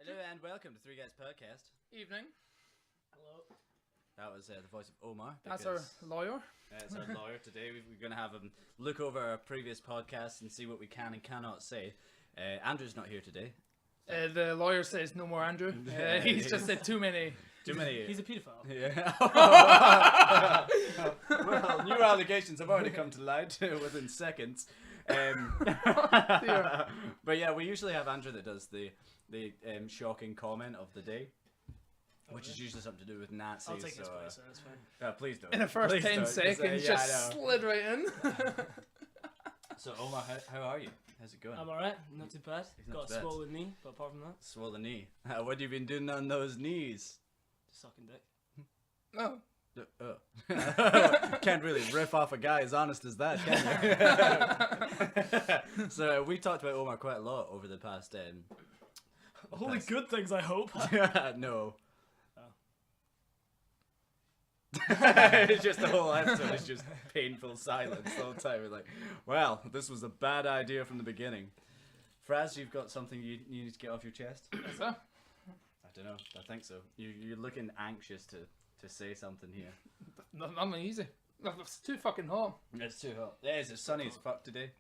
Hello and welcome to Three Guys Podcast. Evening. Hello. That was the voice of Omar. That's our lawyer. That's our lawyer today. We're going to have him look over our previous podcasts and see what we can and cannot say. Andrew's not here today. The lawyer says no more Andrew. He's just said too many. Too many. He's a paedophile. Yeah. Well, new allegations have already come to light within seconds. But yeah, we usually have Andrew that does the shocking comment of the day, which is usually something to do with Nazis. I'll take this place, that's fine. Please don't. In the first Please 10 don't, seconds, just slid right in. So Omar, how are you? How's it going? I'm alright, not too bad. Not Got too a bad. swollen knee, but apart from that, Swollen knee. What have you been doing on those knees? just sucking dick. No. Can't really riff off a guy as honest as that, can you? So we talked about Omar quite a lot over the past. Only good things, I hope. No. Oh. It's just the whole episode is just painful silence the whole time. We're like, well, this was a bad idea from the beginning. Fraz, you've got something you need to get off your chest? Yes, sir. I don't know. I think so. You're looking anxious to say something here. Nothing easy. It's too fucking hot. It's too hot. Yeah, it's sunny as fuck today.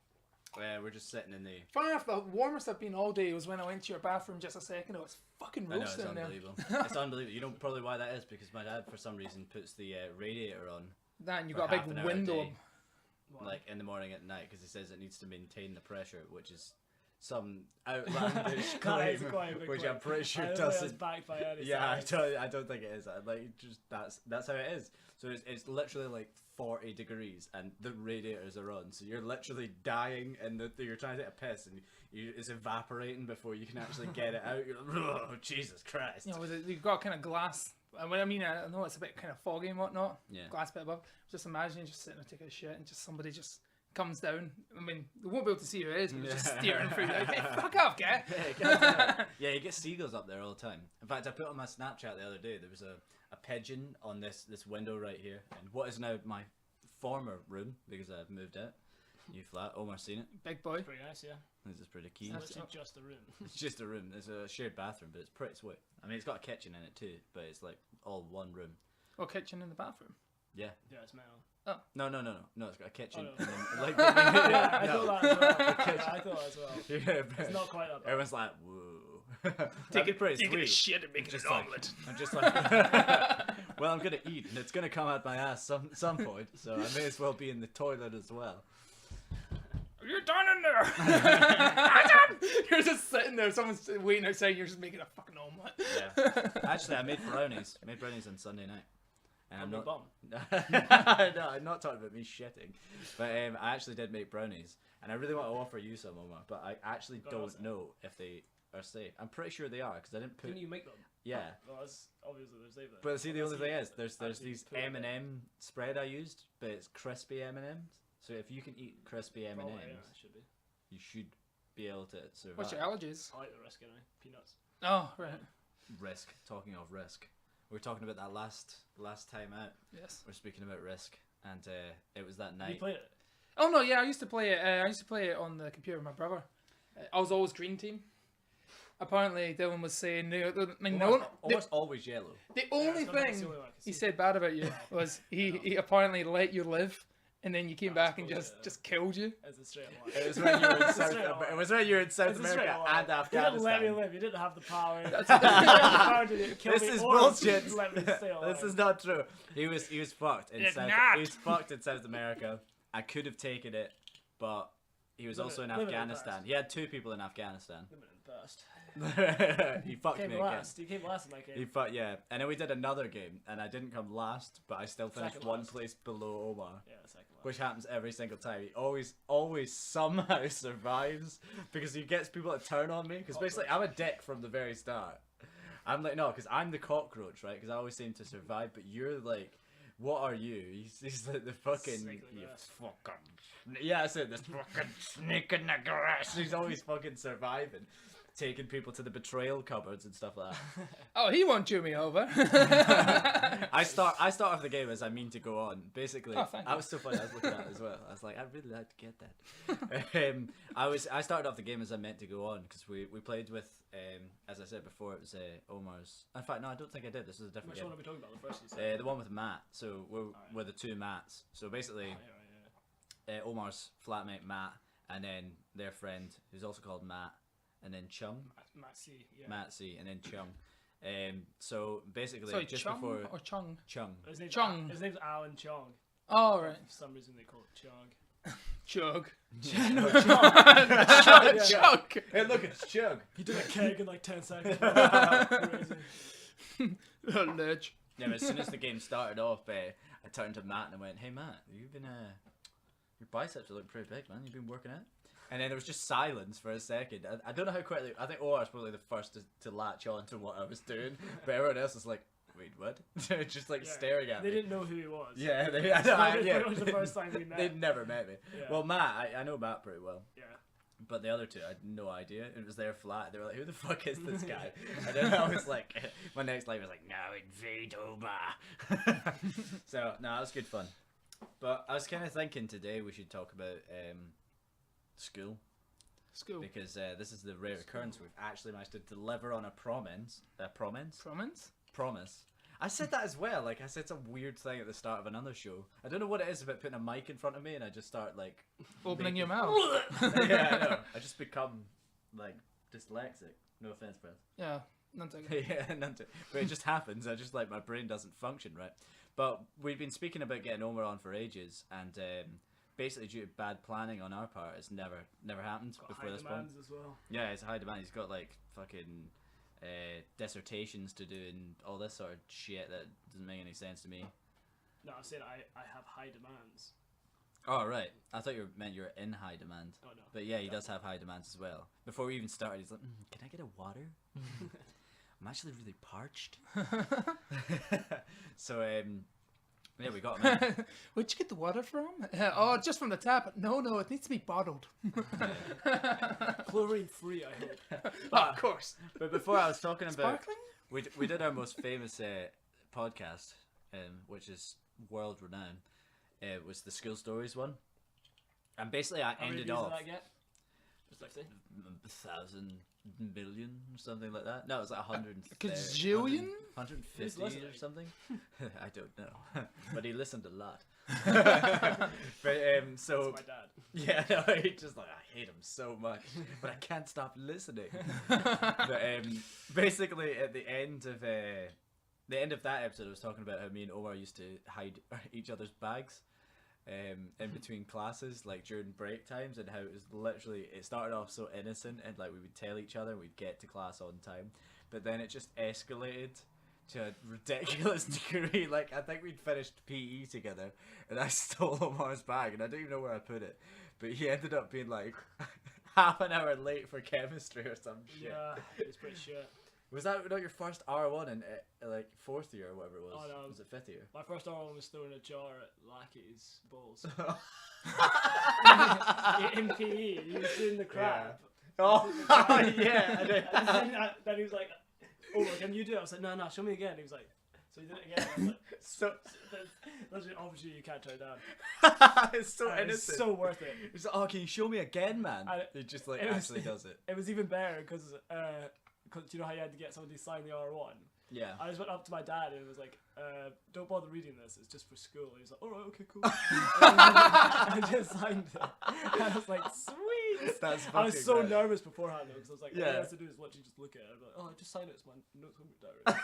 We're just sitting in the... Funny enough, the warmest I've been all day was when I went to your bathroom just a second ago. It's fucking I know, roasting it's in there. unbelievable. It's unbelievable. You know probably why that is, because my dad, for some reason, puts the radiator on, That and you for got a half an big hour a window. day, like in the morning and at night, because he says it needs to maintain the pressure, which is some outlandish That is claim, quite a big which claim. I'm pretty sure I don't think that's doesn't. backed by any Yeah, science. I don't think it is. Like, just that's how it is. So it's literally like 40 degrees and the radiators are on, so you're literally dying and you're trying to take a piss and it's evaporating before you can actually get it out. You're like, oh, Jesus Christ. You know, you've got kind of glass. And when I mean, I know it's a bit kind of foggy and whatnot. Yeah. Glass bit above. Just imagine just sitting there taking a shit and just somebody just comes down. I mean, they won't be able to see who it is, but just steering through. Like, hey, fuck off, guy. Yeah, you get seagulls up there all the time. In fact, I put on my Snapchat the other day, there was a pigeon on this window right here, and what is now my former room, because I've moved out. New flat, Omar's seen it. Big boy. Pretty nice, yeah. This is pretty key. It's literally just a room. It's just a room. There's a shared bathroom, but it's pretty sweet. I mean, it's got a kitchen in it too, but it's like all one room. Oh, kitchen in the bathroom. Yeah. Yeah, it's metal. No, it's got a kitchen. Oh, no. And then, like, Yeah, I no. thought that as well. Yeah, I thought that as well. Yeah, but It's not quite that bad. everyone's like, whoa. Take it pretty Taking a sweet. shit and making Just an like- omelette. I'm just like, well, I'm gonna eat, and it's gonna come out my ass some point, so I may as well be in the toilet as well. You're done in there. I'm done. You're just sitting there. Someone's waiting outside. You're just making a fucking omelette. Yeah. Actually, I made brownies. I made brownies on Sunday night. And I'm Your not. bum. No, I'm not talking about me shitting. But I actually did make brownies, and I really want to offer you some, Omar. But I actually Got don't us. know if they are safe. I'm pretty sure they are because I didn't put. Didn't you make them? Yeah. Well, that's obviously they're safe then. But see, the only thing is, there's Actually these put it there. M&M spread I used, but it's crispy M&Ms. So if you can eat crispy M&Ms, Probably, yeah, it should be. you should be able to survive. What's your allergies? I like the risk anyway. Peanuts. Oh, right. Risk. Talking of risk, we were talking about that last time out. Yes. We're speaking about risk, and it was that You night. played it? Oh no, yeah, I used to play it. I used to play it on the computer with my brother. I was always green team. Apparently, Dylan was saying, I mean, Almost always yellow. the Yeah, only it's not- that's thing the only one I can he see. said bad about you was he apparently let you live, and then you came That's back and bullshit. just killed you. It's a straight line. It was when you were in It's a South. straight line. It was when you were in South It's a straight America line. and You didn't let me Afghanistan. live. You didn't have the power. You That's- didn't have the power to kill This me is or bullshit. let me stay alive. This is not true. He was fucked in It's South. not. He was fucked in South America. I could have taken it, but he was Living also in it- living it Afghanistan. fast. He had 2 people in Afghanistan. Limited burst. He fucked Came me again. last. You came last in that game. He fucked, yeah. And then we did another game, and I didn't come last, but I still finished Second one last. place below Omar. Yeah, second last. Which happens every single time. He always somehow survives because he gets people to turn on me. Because basically, I'm a dick from the very start. I'm like, no, because I'm the cockroach, right? Because I always seem to survive, but you're like, what are you? He's like the fucking, Snake in the you grass. fucking, yeah, I said this fucking snake in the grass. He's always fucking surviving. taking people to the betrayal cupboards and stuff like that. Oh, he won't chew me over. I start off the game as I mean to go on. Basically, Oh, thank that you. was so funny. I was looking at it as well. I was like, I'd really like to get that. I started off the game as I meant to go on because we played with, as I said before, it was Omar's. In fact, no, I don't think I did. This was a different Which game. one are we talking about? The first you said? The one with Matt. So we're the two Matts. So basically, Omar's flatmate Matt, and then their friend who's also called Matt, and then Chung. Matt C. Yeah. Matt C. and then Chung. So basically, Sorry, just Chung before or Chung? Chung. His name's Chung. His name's Alan Chong. Oh, right. For some reason they call it Chong. Chug. No, Chug. Yeah. Chug. Hey, look, it's Chug. He did a keg in like 10 seconds. Crazy. Ledge. Yeah, but as soon as the game started off, I turned to Matt and I went, "Hey Matt, you've been your biceps are looking pretty big, man. You've been working out." And then there was just silence for a second. I don't know how quickly. I think OR was probably the first to latch on to what I was doing, but everyone else was like, "Wait, what?" Just like Yeah. staring at They me. didn't know who he was. Yeah, That was pretty much the first time we met. They'd never met me. Yeah. Well, Matt, I know Matt pretty well. Yeah. But the other two, I had no idea. It was their flat. They were like, "Who the fuck is this guy?" And then I was like, my next life was like, "Now invade Oba." So no, it was good fun. But I was kind of thinking today we should talk about school School. because this is the rare occurrence we've actually managed to deliver on a promise. Promise. I said that as well. Like I said some weird thing at the start of another show. I don't know what it is about putting a mic in front of me and I just start like Opening your making- mouth. Yeah, I know. I just become like dyslexic. No offense, Fraz. Yeah. None taken. Yeah, none to, but it just happens. I just like my brain doesn't function right. But we've been speaking about getting Omer on for ages, and basically due to bad planning on our part, it's never happened Got before high this point. demands as well. Yeah, it's a high demand. He's got like fucking dissertations to do and all this sort of shit that doesn't make any sense to me. No, I said I have high demands. Oh right, I thought you meant you were in high demand. Oh no. But yeah, he does have high demands as well. Before we even started, he's like, "Can I get a water? I'm actually really parched." So yeah, we got him in. Where'd you get the water from? Oh, just from the tap. No, it needs to be bottled. Chlorine free, I hope. Of course. But before I was talking about, Sparkling? we did our most famous podcast, which is world renowned. It was the school stories one, and basically I How many ended views off did that get? Just like say. 1,000 million or something like that. No, it was like 100. Gazillion? 150 Who's or listening? something. I don't know, but he listened a lot. But so That's my dad. yeah, no, he just like I hate him so much, but I can't stop listening. But basically, at the end of that episode, I was talking about how me and Omar used to hide each other's bags. In between classes, like during break times, and how it was literally, it started off so innocent and like we would tell each other we'd get to class on time, but then it just escalated to a ridiculous degree. Like I think we'd finished PE together and I stole Omar's bag and I don't even know where I put it, but he ended up being like half an hour late for chemistry or some shit. Yeah, it's pretty shit. Was that not your first R1 in like 4th year or whatever it was? Oh, no. Was it 5th year? My first hour was thrown in a jar at Lackey's Bulls. In PE, he was doing the crab. Oh, yeah. And then he was like, "Oh, can you do it?" I was like, "No, show me again." He was like, "So he did it again." I was like, So "That's an opportunity you can't turn down." it's so And innocent. it's so worth it. He's like, "Oh, can you show me again, man?" And He just like it was- actually does it. It was even better because you know how you had to get somebody to sign the R1. Yeah. I just went up to my dad and was like, "Don't bother reading this. It's just for school." And he was like, "All right, okay, cool." I just signed it. And I was like, "Sweet." That's I was fucking so great. nervous beforehand though, because I was like, "All Yeah. you have to do is literally just look at it." I'm like, "Oh, just sign it. It's my notes on your diary."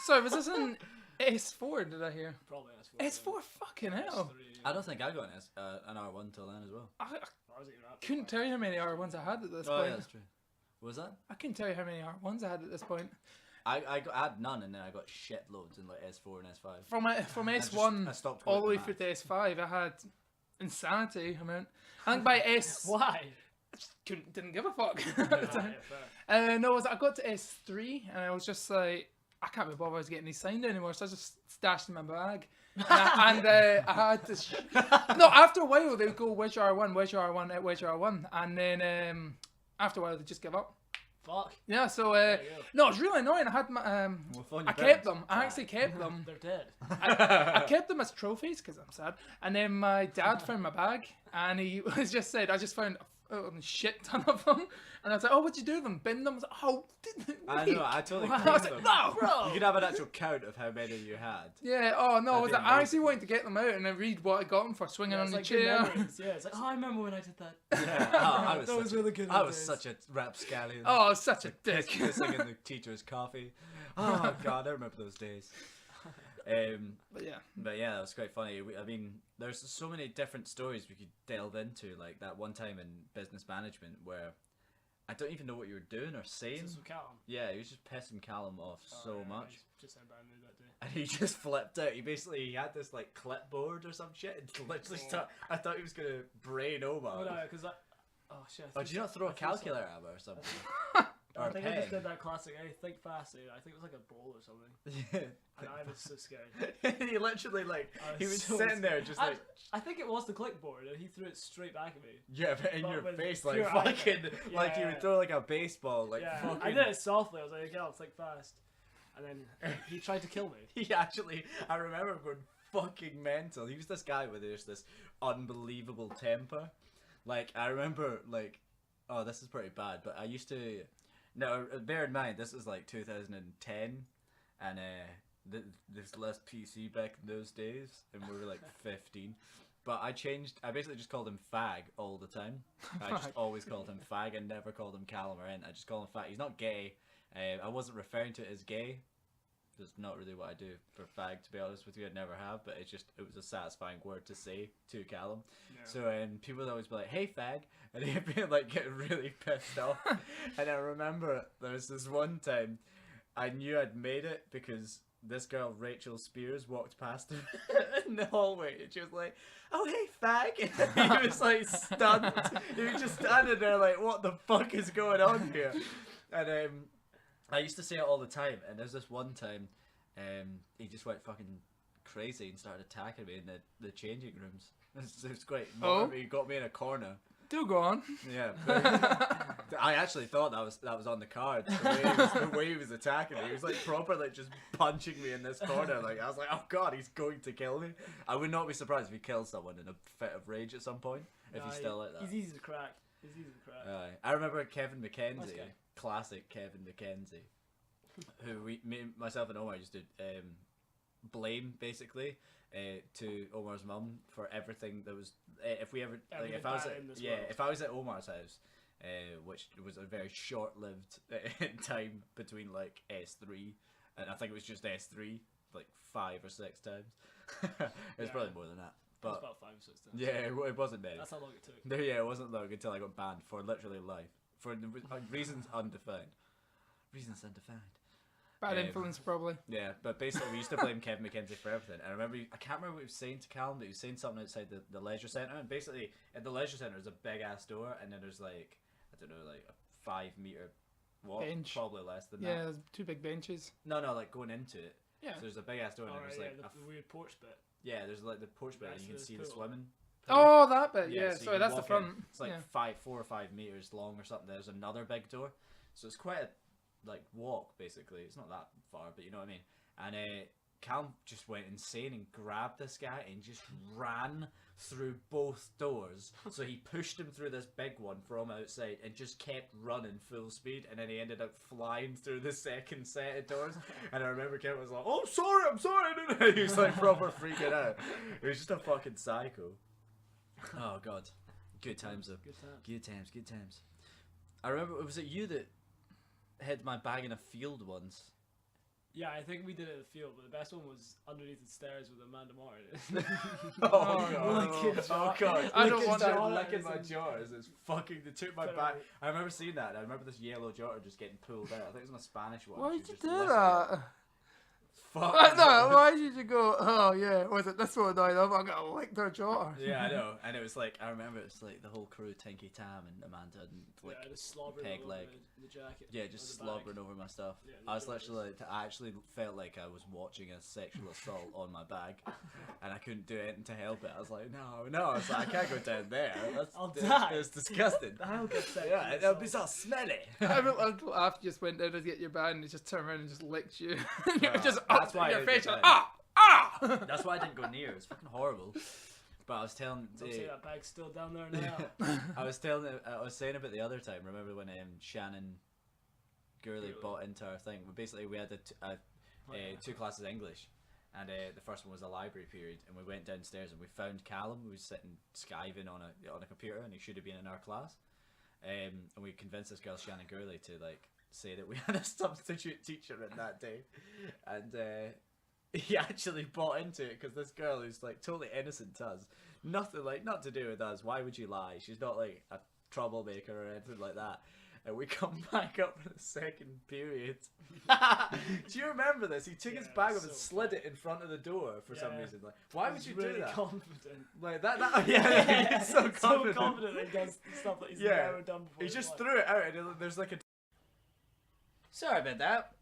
Sorry, was this in S4, did I hear? Probably S4, fucking hell. I don't think I got an R1 till then as well. I I was even up. couldn't tell you how many R1s I had at this Oh, point. yeah, that's true. What was that? I couldn't tell you how many R1s I had at this point. I had none, and then I got shit loads in like S4 and S5. From I S1 stopped all the way going through to to S5, I had insanity amount. I think by S... Why? Didn't give a fuck. Yeah, fair. No, I got to S3 and I was just like, I can't be bothered getting these signed anymore, so I just stashed them in my bag. And I had to. No, after a while they would go, "Where's your R1? Where's your R1? Where's your R1?" And then after a while they just give up. Fuck. Yeah, so There you go. no, it's really annoying. I had my Well, phone I your kept parents. them. I actually kept them. They're dead. I kept them as trophies because I'm sad. And then my dad found my bag, and he was just said, I just found a shit ton of them. And I was like, oh, what'd you do with them? Bin them? I was like, oh, I know, I totally I was kept like, them. no, Bro. You could have an actual count of how many you had. Yeah, oh no, That'd be I actually wanted to get them out and then read what I got them for, swinging Yeah, on it's the like good chair. memories. Yeah, it's like, oh, I remember when I did that. Yeah, I was That was such really good I old was days. such a rapscallion. Oh, I was such a dick. Pissing in the teacher's coffee. Oh god, I remember those days. But yeah. But yeah, that was quite funny. I mean, there's so many different stories we could delve into. Like that one time in business management where I don't even know what you were doing or saying. This was Callum. Yeah, he was just pissing Callum off so Yeah, much. he's just in bad mood that day. And he just flipped out. He had this like clipboard or some shit and literally I thought he was gonna brain Omar. Oh no, because I. Oh shit. Oh, did you not throw a calculator at him or something? Or I a think I just pen? did that classic. I think fast. I think it was like a bowl or something. Yeah. And I was so scared. He literally like I he was so sitting there just like I think it was the clipboard, and he threw it straight back at me. yeah, but in but your with face like pure fucking anger. like you Yeah. would throw like a baseball like Yeah, fucking. I did it softly. I was like, "Yeah, think fast," and then he tried to kill me. He actually, I remember him going fucking mental. He was this guy with this unbelievable temper. Like I remember like, oh this is pretty bad, but I used to. Now bear in mind this is like 2010, and there's less PC back in those days, and we were like 15. But I basically just called him Fag all the time. I just always called him Fag and never called him Callum or anything. I just call him Fag. He's not gay. I wasn't referring to it as gay. That's not really what I do for Fag, to be honest with you. I never have, but it was a satisfying word to say to Callum. Yeah. So people would always be like, "Hey, Fag," and he'd be like getting really pissed off. And I remember there was this one time I knew I'd made it because this girl, Rachel Spears, walked past him in the hallway, and she was like, "Oh, hey, Fag!" And he was like stunned. He was just standing there like, "What the fuck is going on here?" And I used to say it all the time, and there's this one time he just went fucking crazy and started attacking me in the changing rooms. It was great. Oh? He got me in a corner. Do go on. Yeah, but I actually thought that was on the cards. The way he was attacking me, he was like properly just punching me in this corner. Like I was like, oh god, he's going to kill me. I would not be surprised if he killed someone in a fit of rage at some point. If he's still like that. He's easy to crack. I remember Kevin McKenzie, Nice guy. classic Kevin McKenzie, who myself and Omar used to blame basically to Omar's mum for everything that was if we ever like Everything if I was bad at, in this yeah world. if I was at Omar's house, which was a very short-lived time between like S3 and I think it was just S3 like 5 or 6 times. It was Yeah. probably more than that. It was But about 5 or 6 times. yeah, it wasn't many. That's how long it took. No, yeah, it wasn't long until I got banned for literally life. For reasons undefined. Reasons undefined. Bad Um, influence, probably. Yeah, but basically we used to blame Kevin McKenzie for everything. And I remember, I can't remember what he was saying to Callum, but he was saying something outside the leisure centre. And basically, at the leisure centre, there's a big ass door, and then there's like, I don't know, like a 5 metre walk. Bench. Probably less than Yeah, that. there's 2 big benches. No, like going into it. Yeah. So there's a big ass door, and Alright, there's yeah, like, the weird porch bit. yeah, there's like the porch bit, and Next you to can the see the pool. swimming. Oh, that bit. Yeah, Yeah, so you sorry, can that's the walk in. front. It's like Yeah. 4 or 5 meters long or something. There's another big door, so it's quite a like walk basically. It's not that far, but you know what I mean. And Callum just went insane and grabbed this guy and just ran through both doors. So he pushed him through this big one from outside and just kept running full speed. And then he ended up flying through the second set of doors. And I remember Kevin was like, "Oh, I'm sorry." He was like proper freaking out. He was just a fucking psycho. Oh god, good times though. Good time. Good times. I remember, was it you that hid my bag in a field once? Yeah, I think we did it in the field, but the best one was underneath the stairs with Amanda Moore. Oh Licking god! jar- I don't Licking want jar- to- licking my jars. It's fucking. They took my But, bag. I remember seeing that. I remember this yellow jar just getting pulled out. I think it was my Spanish one. Why She did you was just do licking it. that? fuck. No, why did you go, oh yeah, was it this one? I'm gonna lick their jaw. Yeah, I know. And it was like, I remember it was like the whole crew, Tinky Tam and Amanda, and like Yeah, just slobbering peg all leg. over the jacket. Yeah, or just the bag. slobbering over my stuff. Yeah, I was the literally like, I actually felt like I was watching a sexual assault on my bag, and I couldn't do anything to help it. I was like, no. I was like, I can't go down there. I'll die. It's disgusting. I'll get sexually Yeah, it'll be so smelly. After you just went down to get your bag and they just turned around and just licked you. You're Yeah, just that's up why in I your face. did You're like, that. ah! That's why I didn't go near. It was fucking horrible. But I was telling, Don't say that bag's still down there now. I was saying about the other time. Remember when Shannon Gurley bought into our thing? We had two classes of English, and the first one was a library period, and we went downstairs and we found Callum, who was sitting skiving on a computer, and he should have been in our class. And we convinced this girl Shannon Gurley to like say that we had a substitute teacher in that day, and he actually bought into it because this girl who's like totally innocent to us, nothing like not to do with us. Why would you lie? She's not like a troublemaker or anything like that. And we come back up for the second period. Do you remember this? He took his bag up and slid it in front of the door for some reason. Like, why would you really do that? Confident. Like that yeah, he's so confident. So confident that he does stuff that he's never done before. He just threw it out, and there's like a. Sorry about that.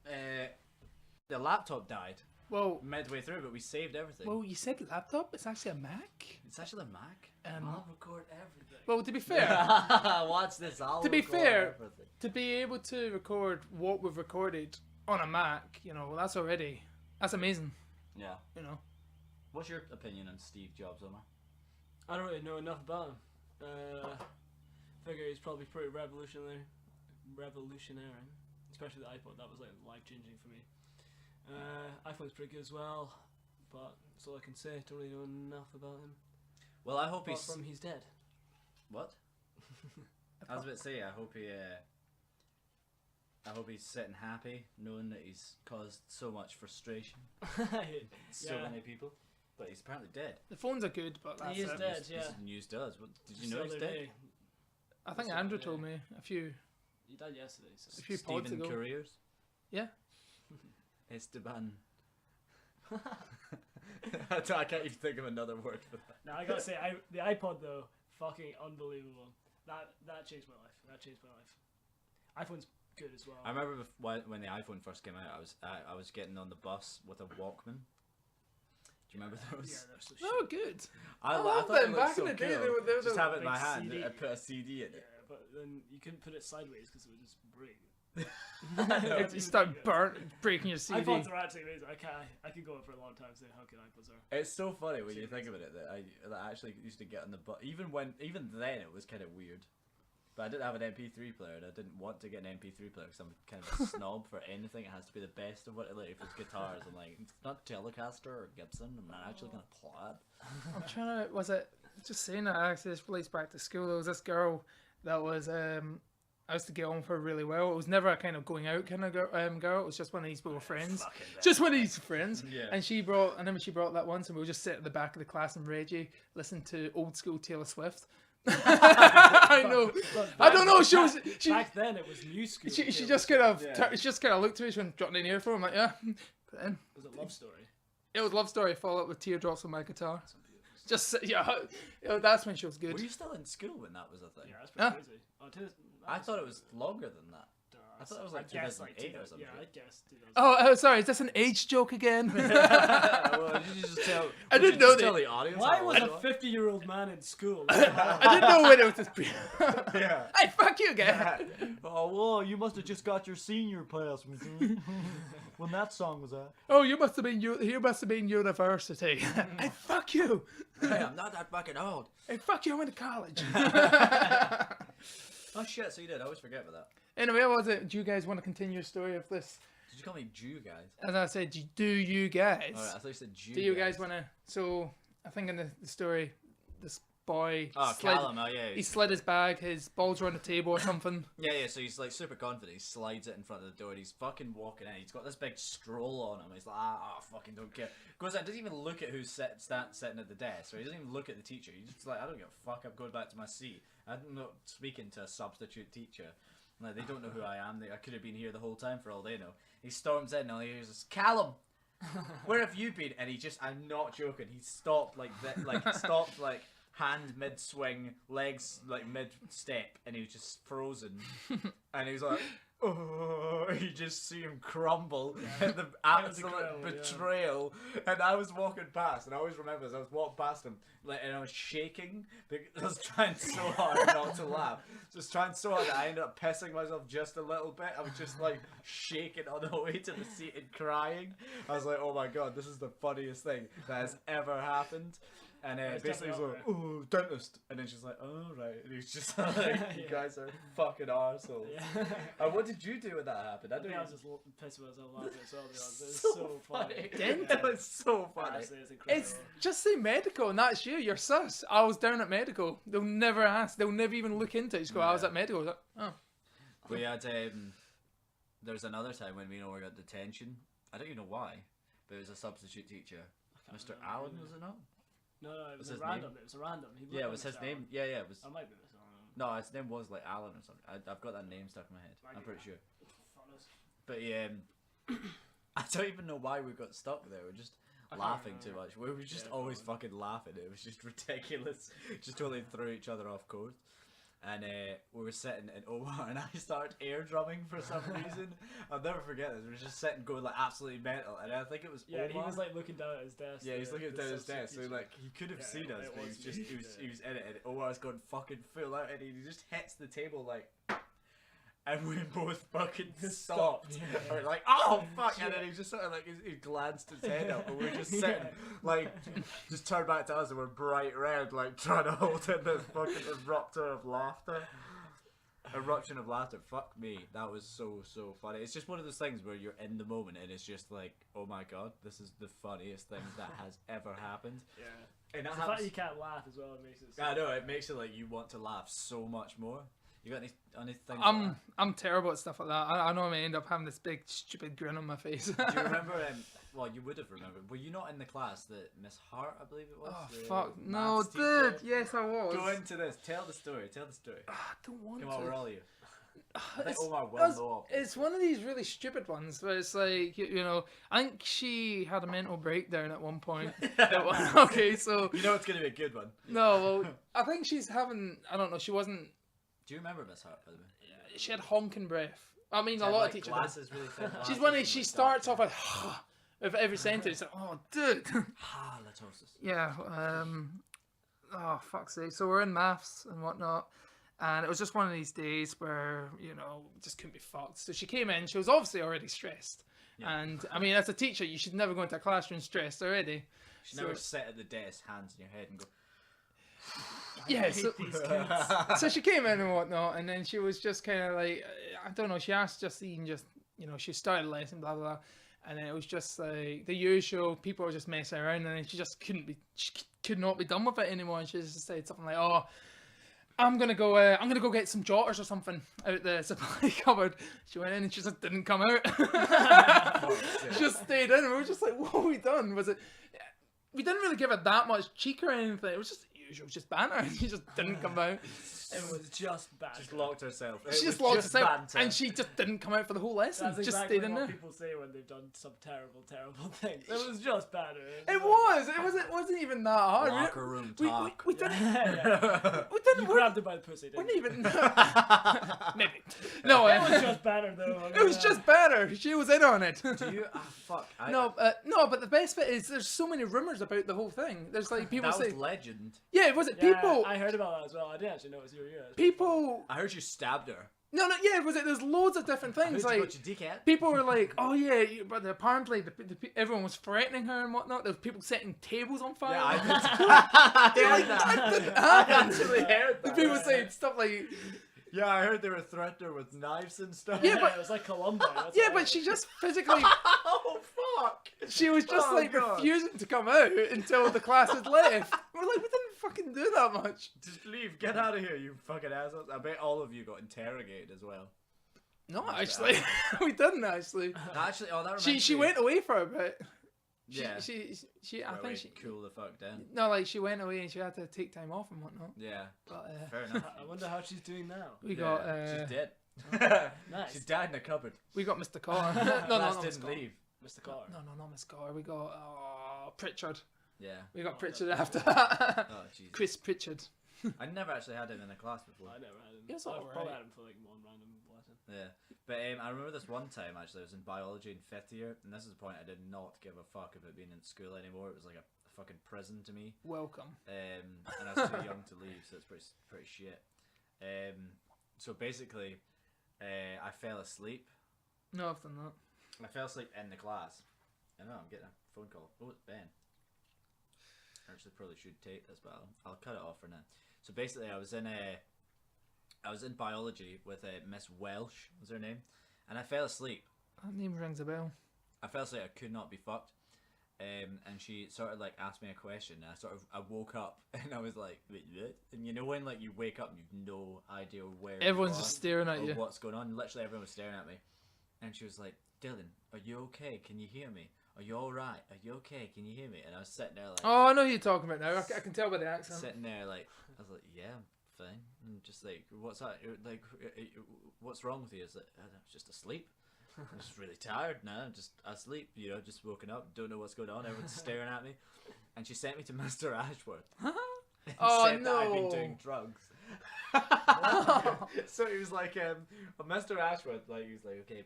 The laptop died Well, midway through, but we saved everything. well, you said laptop. It's actually a Mac. It's actually a Mac. I'll record everything. Well, to be fair, Watch this. To be fair, to be able to record what we've recorded on a Mac, that's amazing. Yeah. What's your opinion on Steve Jobs, Omar? I don't really know enough about him. Figure he's probably pretty revolutionary, especially the iPod. That was like life changing for me. iPhone's pretty good as well, but that's all I can say. Don't really know enough about him. Well, I hope Apart from he's dead. What? I was about to say, I hope he's sitting happy, knowing that he's caused so much frustration. So many people. But he's apparently dead. The phones are good, but that's He is it. dead, yeah. This news does. What, did you Just know the he's other dead? day. I think Just Andrew the other told day. me a few. He died yesterday. So. A few pods Stephen ago. Careers? Yeah. Esteban. I can't even think of another word for that. Now I gotta say, the iPod though, fucking unbelievable. That changed my life. iPhone's good as well. I remember when the iPhone first came out, I was getting on the bus with a Walkman. Do you remember those? Yeah, they're so They shit. were good. I love thought it them. looked Back so in the day, cool. they were Just the have it in my big hand CD. and put a CD in Yeah, it. but then you couldn't put it sideways because it would just break. You start breaking your CD. iPods are actually amazing. I could go on for a long time saying how good iPods are. It's so funny when you think about it that I actually used to get on the bus. Even then it was kind of weird. But I didn't have an MP3 player, and I didn't want to get an MP3 player because I'm kind of a snob for anything. It has to be the best of what. Like if it's guitars, I'm like, it's not Telecaster or Gibson. I'm not actually gonna play it. I'm trying to. Was it just saying that? Actually, this relates back to school. There was this girl that was. I used to get on with her really well. It was never a kind of going out kind of girl. It was just one of these we were friends. Just one of these friends. Yeah. And she brought that once, and we would just sit at the back of the class and Reggie listen to old school Taylor Swift. I know. I don't know. She Back then it was new school. she just kind of she just kind of looked to me. She went dropped in the earphone. I'm like, yeah. But then Was it Love Story? it was Love Story followed up with Teardrops on my guitar. Just that's when she was good. Were you still in school when that was a thing? Yeah, that's pretty crazy. Oh, I thought it was longer than that. I thought it was like 2008 or something. Yeah, I guess. Oh, sorry. Is this an age joke again? Well, you just tell. I didn't know tell that. the audience. Why how was old a you are? 50-year-old man in school? I didn't know when it was this. Yeah. Hey, fuck you, guy. Oh, well, you must have just got your senior pass when that song was out. Oh, you must have been university. Hey, fuck you. Hey, I'm not that fucking old. Hey, fuck you. I went to college. Oh shit! So you did. I always forget about that. Anyway, what was it? Do you guys want to continue your story of this? Did you call me Jew, guys? As I said, do you guys? Alright, I thought you said Jew. Do you guys want to? So I think in the story, this boy Oh, Callum. Oh yeah. he slid his bag. His balls were on the table or something. Yeah. So he's like super confident. He slides it in front of the door. And he's fucking walking in. He's got this big scroll on him. He's like, fucking don't care. Goes out. Doesn't even look at who's sitting at the desk. Or he doesn't even look at the teacher. He's just like, I don't give a fuck. I'm going back to my seat. I'm not speaking to a substitute teacher. Like they don't know who I am. I could have been here the whole time for all they know. He storms in. And all he hears is, Callum, Where have you been? And he just, I'm not joking, he stopped like that, like stopped like hand mid swing, legs like mid step, and he was just frozen. And he was like, oh, you just see him crumble in the absolute incredible, betrayal. And I was walking past, and I always remember this, I was walking past him, like, and I was shaking because I was trying so hard not to laugh. Just trying so hard that I ended up pissing myself just a little bit. I was just like shaking on the way to the seat and crying. I was like, oh my god, this is the funniest thing that has ever happened. And basically he was like, oh, dentist. And then she's like, oh, right. And he's just like, you guys are fucking arseholes. Yeah. And what did you do when that happened? I think I was just pissing myself laughing as well. It was so so funny. It was so funny. Honestly, it's incredible. It's just say medical, and that's you. You're sus. I was down at medical. They'll never ask. They'll never even look into it. Just go, I was at medical. I was like, oh. We had, there was another time when we got detention. I don't even know why, but it was a substitute teacher. Mr. Allen, was it not? No, it was his a random. name? It was a random. Yeah, it was his name. Yeah, it was. I might be missing on. No, his name was like Alan or something. I've got that name stuck in my head. I'm pretty sure. But I don't even know why we got stuck there. We're just laughing too much. We were just always fucking laughing. It was just ridiculous. Just totally threw each other off course. And we were sitting in Omar, and I started air drumming for some reason. I'll never forget this. We were just sitting going like absolutely mental, and I think it was Omar. He was like looking down at his desk. Yeah, he's looking down at his desk, so like he could have seen us, but he was in it, and Omar's going fucking full out, and he just hits the table like, and we both fucking stopped. We're like, oh fuck, and then he just sort of like he glanced his head up, and we were just sitting like, just turned back to us, and we're bright red, like trying to hold in this fucking eruption of laughter. Fuck me, that was so funny. It's just one of those things where you're in the moment, and it's just like, oh my god, this is the funniest thing that has ever happened. Yeah. And The fact you can't laugh as well, it makes it. I know, it makes it like you want to laugh so much more. You got any things? I'm terrible at stuff like that. I know I may end up having this big stupid grin on my face. Do you remember? Well, you would have remembered. Were you not in the class that Miss Hart, I believe it was? Oh the fuck! No, maths dude. teacher? Yes, I was. Go into this. Tell the story. I don't want Come to. on, where are you? I think It's- Omar will know. It's one of these really stupid ones where it's like, you know, I think she had a mental breakdown at one point. Okay, so You know it's gonna be a good one. no, well, I think she's having. I don't know. She wasn't. Do you remember Miss Hart, by the way? She had honking breath. I mean, She a had, lot like, of teachers. do. glasses, really thin She's glasses one of and, she like, starts dark off with every sentence. Like, oh, dude. halitosis. Yeah. Oh, fuck's sake. So we're in maths and whatnot. And it was just one of these days where, you know, just couldn't be fucked. So she came in. She was obviously already stressed. Yeah. And, I mean, as a teacher, you should never go into a classroom stressed already. She never sit at the desk, hands in your head, and go. Yeah, so she came in and whatnot, and then she was just kind of like, I don't know, she asked Justine just, you know, she started a lesson, blah, blah, blah, and then it was just like the usual, people were just messing around, and then she just she could not be done with it anymore, and she just said something like, oh, I'm gonna go get some jotters or something out the supply cupboard. She went in and she just didn't come out. She just stayed in, and we were just like, what have we done? We didn't really give her that much cheek or anything, it was just usual, just banter, and she just didn't come out. It was just bad. Just locked herself. She just locked herself, and she just didn't come out for the whole lesson. That's just exactly stayed in what there. people say when they've done some terrible things. It was just banter. It wasn't even that hard. Locker room We talk. didn't. Yeah. We didn't. You grabbed it by the pussy, We didn't didn't you? even. Maybe. No, It was just banter, though. it was just better. She was in on it. Do you? Ah, fuck. No, but the best bit is there's so many rumors about the whole thing. There's like people That say, was legend. yeah, was it Yeah, people? I heard about that as well. I didn't actually know it was you. People. I heard you stabbed her. No, yeah, was it? There's loads of different I things. heard you Like got your dick out. people were like, oh yeah, but apparently everyone was threatening her and whatnot. There was people setting tables on fire. Yeah, I Like, heard that didn't I happen. actually heard The that. people saying stuff like, Yeah, I heard they were threatening her with knives and stuff. Yeah, but- it was like Columbo. That's yeah, what I but heard. she just physically, Oh fuck! she was just Oh, like God. refusing to come out until the class had left. We're like, we didn't fucking do that much. Just leave. Get out of here, you fucking assholes. I bet all of you got interrogated as well. No, actually, we didn't actually. Actually, oh, that reminds She me. went away for a bit. Yeah. She I Right, think wait, she. cool the fuck down. No, like she went away and she had to take time off and whatnot. Yeah. But Fair enough. I wonder how she's doing now. we Yeah, got she's dead. Nice. She's died in a cupboard. we got Mr. Collar. no, Fraz no, didn't leave. Mr. Carter. No, not Miss Carter. We got Pritchard. Yeah. We got Pritchard after that. Oh Jesus. Chris Pritchard. I never actually had him in a class before. I never had him. He was I've alright. probably had him for like one random lesson. Yeah, but I remember this one time actually. I was in biology in 5th year, and this is the point I did not give a fuck about being in school anymore. It was like a fucking prison to me. Welcome. And I was too young to leave, so it's pretty shit. So basically, I fell asleep. No, I've done that. I fell asleep in the class. I know I'm getting a phone call. Oh, it's Ben. I actually probably should take this, but I'll cut it off for now. So basically, I was in biology with Miss Welsh, was her name, and I fell asleep. That name rings a bell. I fell asleep. I could not be fucked. And she sort of like asked me a question. And I woke up and I was like, wait, what? And you know when like you wake up and you've no idea where Everyone's you are just staring at or you. what's going on. Literally everyone was staring at me, and she was like, Dylan, are you okay? Can you hear me? Are you all right? Are you okay? Can you hear me? And I was sitting there like, Oh, I know who you're talking about now. I can tell by the accent. sitting there like, I was like, yeah, I'm fine. And just like, what's that? Like, what's wrong with you? Is like, I was just asleep. I'm just really tired now. I'm just asleep. You know, just woken up. Don't know what's going on. Everyone's staring at me. And she sent me to Mr. Ashworth. And Oh, said that I'd been no. doing drugs. So he was like, Mr. Ashworth, like, he was like, okay,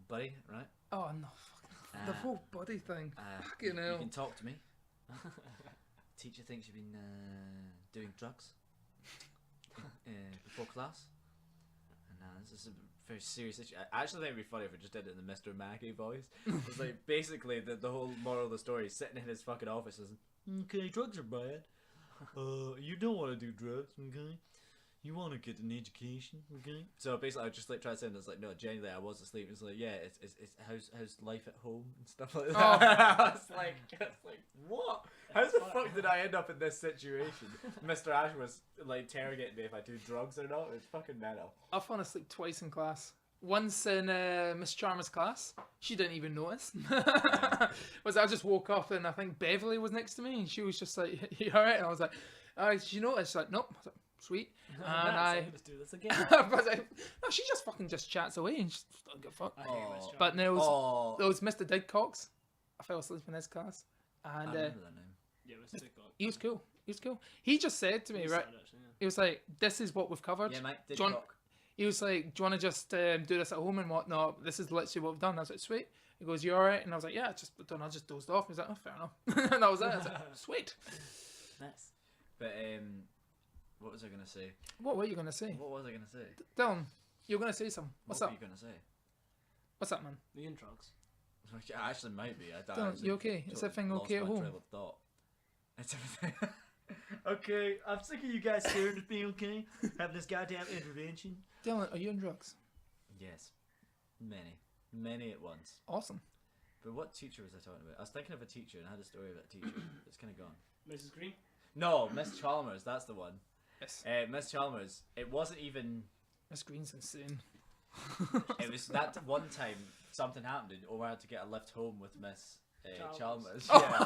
buddy, right? Oh no, fucking the whole body thing. Fucking you hell. can talk to me. Teacher thinks you've been doing drugs before class. And this is a very serious issue. I actually think it'd be funny if we just did it in the Mr. Mackey voice. It's like basically the whole moral of the story is sitting in his fucking office and okay, drugs are bad. You don't want to do drugs, okay? You want to get an education, okay? So basically, I just like tried to say, and it's like, no, genuinely, I was asleep. It's like, yeah, it's how's life at home and stuff like that. I was like, what? How the fuck did I end up in this situation? Mr. Ash was like interrogating me if I do drugs or not. It's fucking mental. I've fallen asleep twice in class. Once in Miss Charmer's class, she didn't even notice. Was I just woke up and I think Beverly was next to me and she was just like, "You alright?" And I was like, "Did you notice?" She's like, "Nope." I was like, "Sweet." And Let's do this again. I was like, no, she just fucking just chats away and she just don't give a fuck. I hate Miss Charmer. But there was Mr. Digcox. I fell asleep in his class, I and remember that name. Yeah, Mr. Dickcock. he was cool. He was cool. He just said to me, He right? said actually, yeah. He was like, "This is what we've covered." Yeah, mate. Did John- cock. He was like, "Do you want to just do this at home and whatnot? This is literally what we've done." I was like, "Sweet." He goes, "You alright?" And I was like, "Yeah, I just dozed off." He was like, "Oh, fair enough." And that was it. I was like, "Sweet." Nice. But what was I gonna say? What were you gonna say, What was I gonna say? Dylan? You're gonna say something. What's what up? were you gonna say? What's up, man? The intros. I actually might be. Dylan, you okay? Is everything lost okay at my home? trail of thought. It's everything. Okay, I'm sick of you guys staring at me, okay? Having this goddamn intervention. Dylan, are you on drugs? Yes, many at once. Awesome. But what teacher was I talking about? I was thinking of a teacher and I had a story about a teacher. It's kind of gone. Mrs. Green. No, Miss Chalmers. That's the one. Yes. Miss Chalmers. It wasn't even. Miss Green's insane. It was that one time something happened and I had to get a lift home with Miss Chalmers. Oh. Yeah.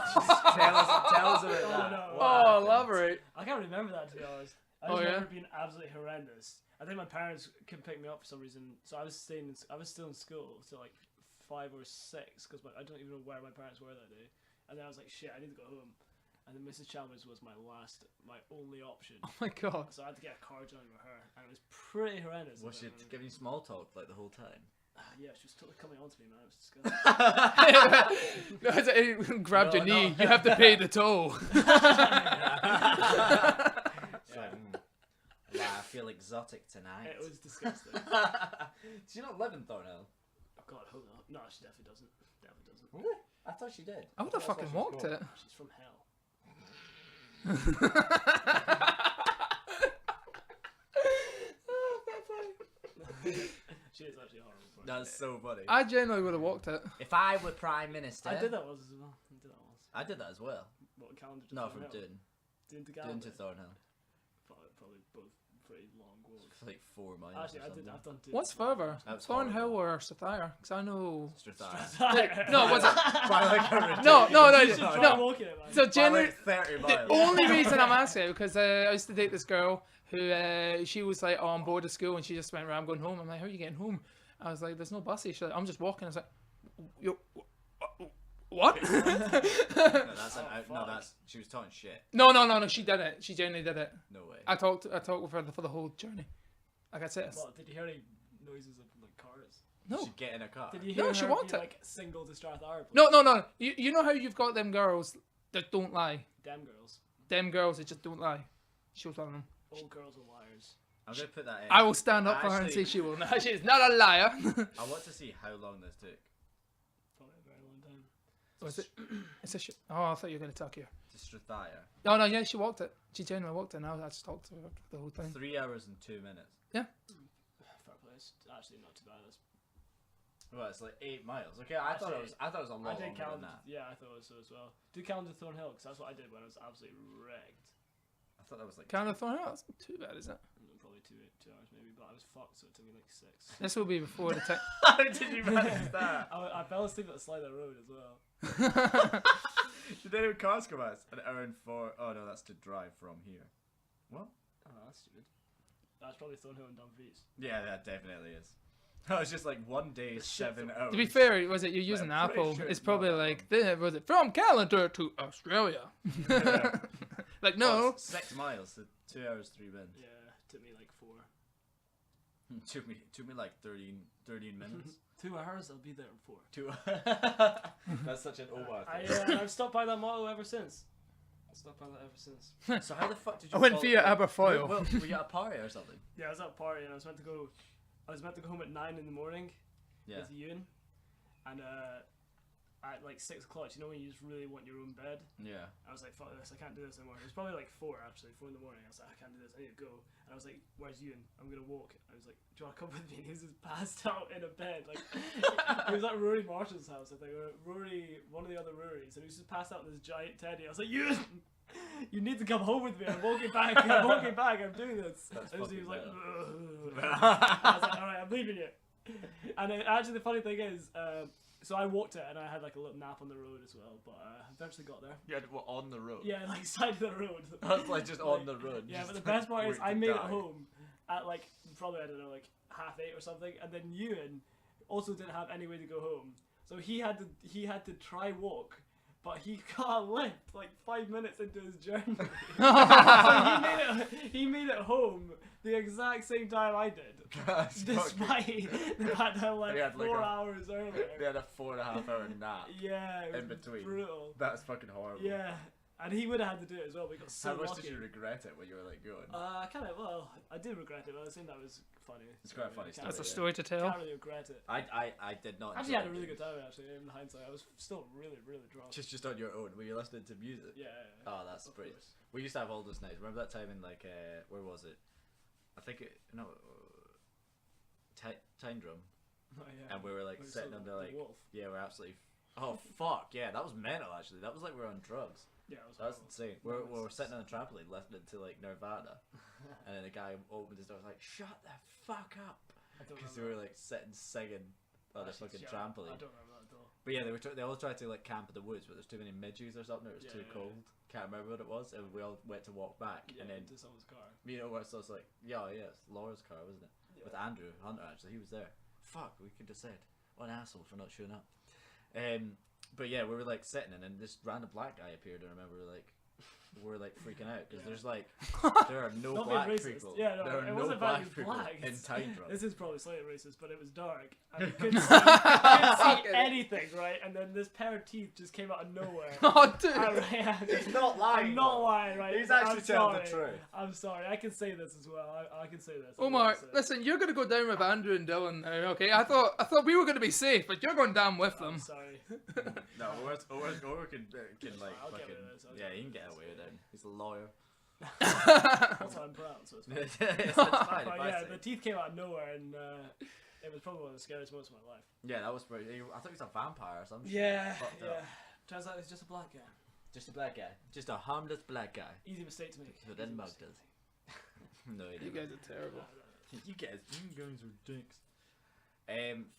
tell us about that. no. What Oh, happened? elaborate. I can't remember that, to be honest. I Oh, just yeah? remember it being absolutely horrendous. I think my parents couldn't pick me up for some reason, so I was still in school till like 5 or 6 because I don't even know where my parents were that day. And then I was like, shit, I need to go home. And then Mrs. Chalmers was my only option. Oh my god. So I had to get a car journey with her, and it was pretty horrendous. Was she giving you small talk like the whole time? Yeah, she was totally coming on to me, man. It was disgusting. No, it grabbed your No, knee. no. You have to pay the toll. It's like, yeah, I feel exotic tonight. It was disgusting. Does she not live in Thornhill? Oh god, hold on. No, she definitely doesn't. Definitely doesn't. I thought she did. I would have fucking walked it. She's from hell. She is actually horrible. That's so funny. I genuinely would have walked it. If I were Prime Minister, I did that once as well. I did that as well. What calendar? to No, Thornhill? from Doon. Doon to Doon Galway. to Thornhill. Probably both pretty long walks. It's like 4 miles. Actually, or I something. did. I've done Doon. What's further? That was Thornhill horrible. or Strathire? Because I know. Strathire. No, was it? By like a No, no, no, ridiculous Try amount. no. walking it, man. So By generally, like 30 the miles. only reason I'm asking because I used to date this girl who she was like on board of school and she just went, "Right, I'm going home." I'm like, "How are you getting home?" I was like, "There's no bus." She's like, "I'm just walking." I was like, "Yo, What? No, that's no, fuck. that's she was talking shit. No. She did it. She genuinely did it. No way. I talked with her for the whole journey. Like I said, What, did you hear any noises of like cars? no. She get in a car. Did you No, hear she her walked be, it. like single to Strathar? No. You know how you've got them girls that don't lie. Damn girls. Them girls that just don't lie. She was one of them. All girls are liars. I'm gonna put that in. I will stand up for her and Actually- say she will not. She is not a liar. I want to see how long this took. Probably a very long time. Was it? It's a oh, I thought you were going to talk here. To Strathire. No, yeah, she walked it. She genuinely walked it. And I just talked to her the whole time. 3 hours and 2 minutes. Fair place. Actually, not too bad. Well, it's like 8 miles. Okay, I thought it was a lot I longer did than count. that. Yeah, I thought it was so as well. Do Calendar Thornhill because that's what I did when I was absolutely wrecked. I thought that was like. Kind of thought, oh, that's not too bad, is it? Probably 2 hours maybe, but I was fucked, so it took me like 6. This will be before the time. How did you manage that? I fell asleep at the side of the road as well. Did any cars come out? An hour and 4. Oh no, that's to drive from here. What? Oh, that's stupid. That's probably Thornhill and Dumfries. Yeah, that definitely is. Oh, it's just like 1 day, It's shit 7 for- hours. To be fair, was it you're using I'm pretty Apple? sure It's it's probably not that like was it from calendar to Australia? Yeah. Like Oh, no. it's 6 miles, so 2 hours, 3 minutes. Yeah, took me like 4. Took me like 13 minutes. 2 hours, I'll be there in 4. 2. That's such an over I've stopped by that motto ever since. I've stopped by that ever since. So how the fuck did you? I went follow- via Aberfoyle. Were you at a party or something? Yeah, I was at a party and I was meant to go home at 9 in the morning Yeah. with Ewan, and at like 6 o'clock, you know when you just really want your own bed. Yeah. I was like, fuck this, I can't do this anymore. It was probably like 4 actually, 4 in the morning. I was like, I can't do this, I need to go. And I was like, where's Ewan? I'm gonna walk. I was like, do you wanna come with me? And he was just passed out in a bed. Like, he was at Rory Marshall's house, I think, or Rory, one of the other Rorys, and he was just passed out in this giant teddy. I was like, Ewan! You need to come home with me. I'm walking back. I'm walking back. I'm doing this. That's And he was like, fucking I was like, all right, I'm leaving you. And actually, the funny thing is, so I walked it and I had like a little nap on the road as well, but eventually got there. Yeah, well, on the road. Yeah, like side of the road. That's like just on the road. Yeah, just but the best part is wait I to made it die. home at like probably I don't know like 8:30 or something, and then Ewan also didn't have any way to go home, so he had to try walk. But he got a lift like 5 minutes into his journey. So he made it home the exact same time I did. That's fucking- Despite the fact that I He left had like 4 a- hours They earlier. had a 4.5 hour nap Yeah, it was in between. brutal. That's fucking horrible. Yeah, and he would have had to do it as well, but he got so How much lucky. did you regret it when you were like going? I did regret it, but at the same time it was funny. It's quite a funny Can't That's a yeah. story to tell. Can't really regret it. I did not. I actually enjoy had a really it. good time actually. In hindsight, I was still really drunk. Just on your own. Were you listening to music? Yeah. Oh, that's of pretty. course. We used to have all those nights. Remember that time in like where was it? I think Time Drum, Oh, yeah. and we were like When we sitting saw under the like wolf. yeah, we're absolutely. Oh fuck yeah, that was mental actually. That was like we were on drugs. Yeah, it was That was horrible. insane. We were sitting on a trampoline listening to like Nirvana, and then the guy opened his door and was like, "Shut the fuck up," I don't because remember. we were like sitting singing on the Actually, fucking yeah, trampoline. I don't remember that at all. But yeah, they all tried to like camp in the woods, but there's too many midges or something. It was too Yeah. cold. Can't remember what it was, and we all went to walk back, Yeah, and then into someone's car. you know where so it's like, yeah, it's Laura's car, wasn't it? Yeah. With Andrew Hunter actually, he was there. Fuck, we could have said, what an asshole for not showing up. But yeah, we were like sitting, and then this random black guy appeared, and I remember we're like freaking out because Yeah. there's like there are no Not being black racist. people. Yeah, no, there are it no wasn't about black you people black. in Time Drum. This is probably slightly racist, but it was dark. And you couldn't see, you couldn't see anything, right? And then this pair of teeth just came out of nowhere. Oh, dude. He's not lying. I'm not though. lying, right? He's actually I'm telling the sorry. truth. I'm sorry. I can say this as well. I can say this. Omar, I'm gonna say it. listen, you're gonna go down with Andrew and Dylan now, okay? I thought we were gonna be safe, but you're going down with I'm them. sorry. No, or can like I'll get fucking rid of this, I'll yeah, get he rid can of get this, away with yeah. it. He's a lawyer. Also, I'm brown, so it's fine. it's fine. But if I yeah, say. the teeth came out of nowhere, and it was probably one of the scariest moments of my life. Yeah, that was pretty. I thought he was a vampire or something. Yeah, Fucked yeah. up. Turns out it's just a black guy. Just a black guy. Just a harmless black guy. Easy mistake to make. Who Easy then mugged mistake. us. No, he You didn't. guys are terrible. You guys are dicks.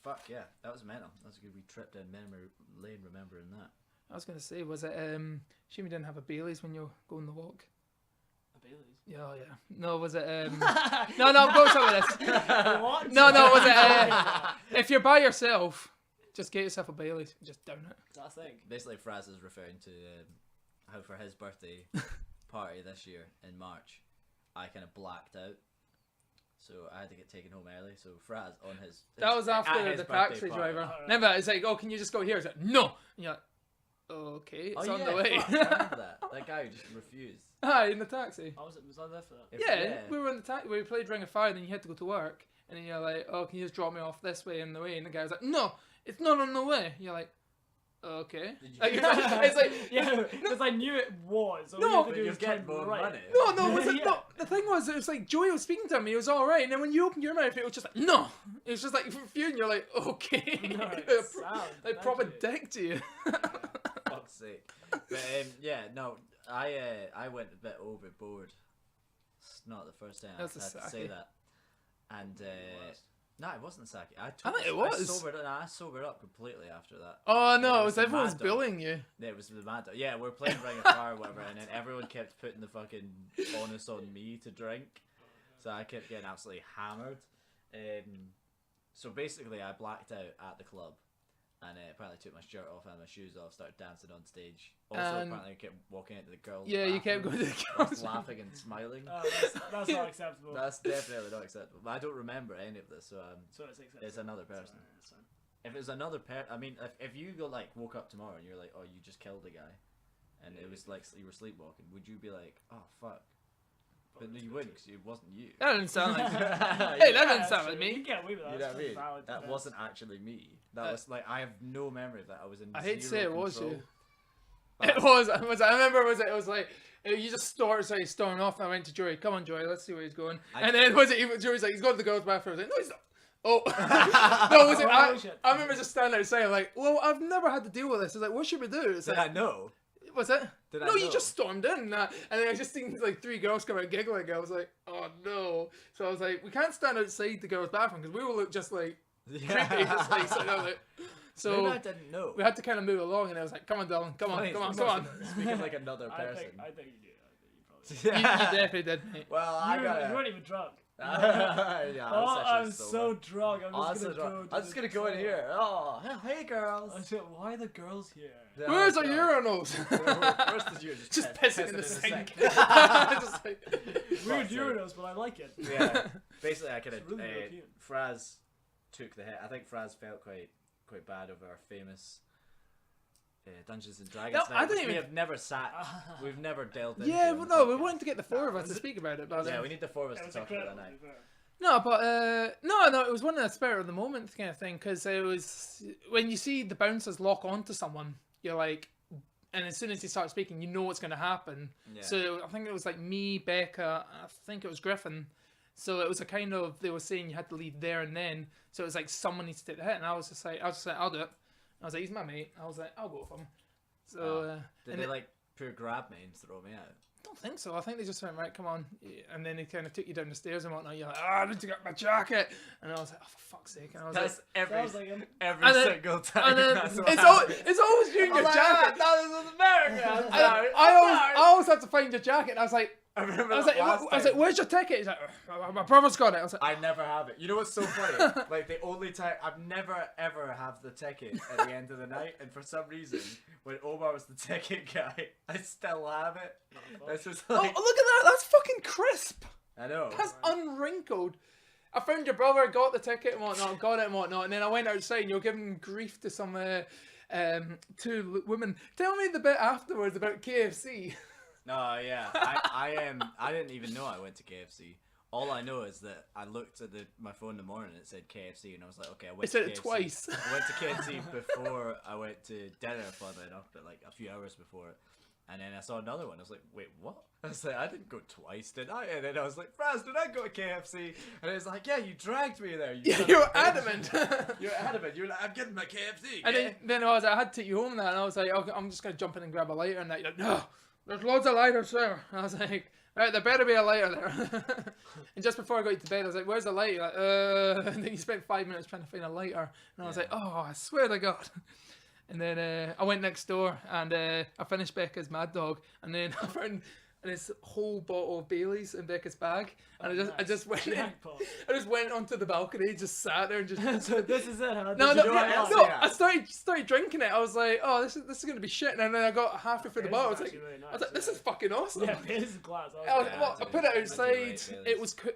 Fuck yeah, that was mental. That was a good wee trip down memory lane. Remembering that. I was gonna say, was it assume you didn't have a Bailey's when you go on the walk? A Bailey's. Yeah, oh, yeah. No, was it no, go some of this. What? No, was it if you're by yourself Just get yourself a Baileys and just down it. That's the thing. Basically, Fraz is referring to how for his birthday party this year in March, I kind of blacked out. So I had to get taken home early. So Fraz on his That was at after his the birthday taxi party. driver. Remember, it's like, oh, can you just go here? It's like, no. And you're like, okay, it's Oh on yeah, the way. fuck, I remember that. That guy who just refused. Hi, in the taxi. Was I there for that? Yeah, we were in the taxi. We played Ring of Fire, then you had to go to work. And then you're like, oh, can you just drop me off this way in the way? And the guy was like, no, it's not on the way. You're like, okay. Like, it's like, Yeah, because I knew it was. All No, you had to but do you're was getting turn more right. money. no, was it Yeah. not? The thing was, it was like Joey was speaking to me, it was alright, and then when you opened your mouth, it was just like, no. It was just like, for you, and you're like, okay. No, Like, sound, like proper thank you. dick to you. Fuck's sake. But yeah, no, I went a bit overboard. It's not the first time I've That's had a to say sake. that. And Uh, no, it wasn't sake. I think it was. I sobered up completely after that. Oh Yeah, no, it it was was the everyone's Mad Dog. bullying you. Yeah, it was the mad. Yeah, we're playing Ring of Fire or whatever, and then everyone kept putting the fucking onus on me to drink, so I kept getting absolutely hammered. So basically, I blacked out at the club, and apparently took my shirt off and my shoes off, started dancing on stage. Also, And- apparently, I kept walking into the girls' Yeah, you kept bathroom, going to the whilst girls' laughing and smiling. Oh, that's not acceptable. That's definitely not acceptable. But I don't remember any of this, so So it's acceptable. it's another person. That's fine. If it's another I mean, if you go like woke up tomorrow and you're like, oh, you just killed a guy, and it was like you were sleepwalking, would you be like, oh fuck? But no, you wouldn't, because it wasn't you. That didn't sound like hey, Hey, that didn't sound like You me. can get away with that. You know That's what I mean? valid That defense. wasn't actually me. That was like I have no memory of that. I was in. I hate to say zero it was control. you. It was. I remember. It was like you just storming off. And I went to Joey. Come on, Joey. Let's see where he's going. And then Joey's like, he's going to the girls' bathroom. I was like, no, he's not. Oh no! Was it? Oh, shit. I remember just standing outside, like, well, I've never had to deal with this. I was like, what should we do? It's Did like, I know? what's it? Did I No, you know? just stormed in, and then I just seen like 3 girls come out giggling. I was like, oh no! So I was like, we can't stand outside the girls' bathroom because we will look just like creepy. Just, like, so, I was like, Maybe I so didn't know. we had to kind of move along, and I was like, come on, Dylan, come on, Funny, come on, it's come on. almost Speaking like another person. I think you did. I think you probably. You definitely did, mate. Well, You, I got you weren't even drunk. yeah, Oh, I was I'm actually so sober. drunk. I'm Oh, just I'm so gonna drunk. go. I'm just gonna go in here. Oh, hey girls. I said, why are the girls here? Yeah, Where's oh, our God. urinals? Where's the urinal? Just piss pissing in the sink. sink. Just like, Weird Fuck's sake. urinals, but I like it. Yeah. Basically, I could have. It's really European. Fraz took the hit. I think Fraz felt quite bad over our famous Dungeons and Dragons. No, night, I didn't which we even- have never sat. We've never delved into. yeah, on well, the no, we podcast. wanted to get the 4 of us to speak about it, but Yeah, we need the 4 of us It to was talk about incredible. that to night. be fair. no, but no, it was one of the spirit of the moment kind of thing because it was when you see the bouncers lock onto someone, you're like, and as soon as they start speaking, you know what's going to happen. Yeah. So I think it was like me, Becca, I think it was Griffin. So it was a kind of they were saying you had to leave there and then. So it was like someone needs to take the hit, and I was just like, I'll do it. I was like, he's my mate. I was like, I'll go with him. So Did and they it- like pure grab me and throw me out? I don't think so. I think they just went, right, come on. And then they kind of took you down the stairs and whatnot. You're like, I need to get my jacket. And I was like, oh, for fuck's sake. And I was That's like, every Sounds like him. every And then- single time. and then That's what it's happens. always you in your jacket. That was America. I'm I, sorry. I always have to find your jacket. And I was like, I remember I was that like, last time. where's your ticket? He's like, my brother's got it. I was like, I never have it. You know what's so funny? Like the only time I've never ever have the ticket at the end of the night, and for some reason, when Omar was the ticket guy, I still have it. This is oh, look like at that. That's fucking crisp. I know. That's unwrinkled. I found your brother, got the ticket and whatnot, got it and whatnot, and then I went outside and you're giving grief to some 2 women. Tell me the bit afterwards about KFC. No, yeah, I didn't even know I went to KFC. All I know is that I looked at my phone in the morning and it said KFC, and I was like, okay, I went It said to it KFC. twice. I went to KFC before I went to dinner, funnily enough, but like a few hours before it. And then I saw another one. I was like, wait, what? I was like, I didn't go twice, did I? And then I was like, Fraz, did I go to KFC? And it was like, yeah, you dragged me there. You Yeah, son you of were a bitch." adamant. You were adamant. You were like, I'm getting my KFC. And yeah." then I had to take you home that, and I was like, okay, I'm just gonna jump in and grab a lighter, and you're like, no, there's loads of lighters there. And I was like, right, there better be a lighter there. And just before I got you to bed, I was like, where's the lighter? You're like, and then you spent 5 minutes trying to find a lighter, and I was Yeah. like, oh, I swear to God. And then I went next door and I finished Becca's Mad Dog, and then and this whole bottle of Bailey's in Becca's bag, and Oh, I just went in, Jackpot. I just went onto the balcony, just sat there and just. So this is it, huh? No, Did no, you do it no, live? I started drinking it. I was like, oh, this is gonna be shit, and then I got halfway through the This bottle. I is was like, actually really I was like, nice, this is fucking awesome. Yeah, this is glass. I put it outside. Baileys.